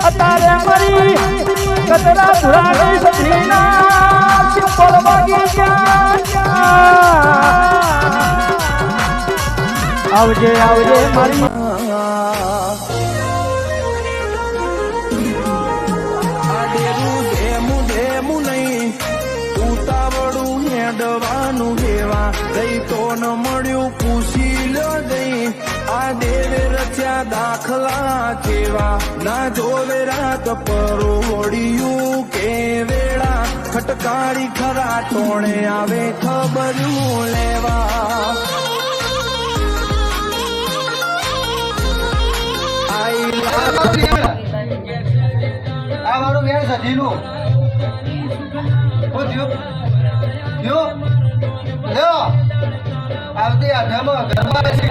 અત્યારે મારી કતરા ધુરાની સધીના સિંપલ વાગી ગયા આવજે આવજે મારી આડેરું ધેમું ધેમું નહીં ઉતાવળું હેડવાનું હેવા દઈ તો ન મળ્યું પૂછી લો દઈ આ દેવે રચ્યા દાખલા જેવા ના જોવે રાત પરોવડિયું કે વેળા ખટકારી ખરા ટોણે આવે ખબરું લેવા આ મારું મેળ સજીનું શું થયું લ્યો આવતી આઠામાં ઘરમાં છે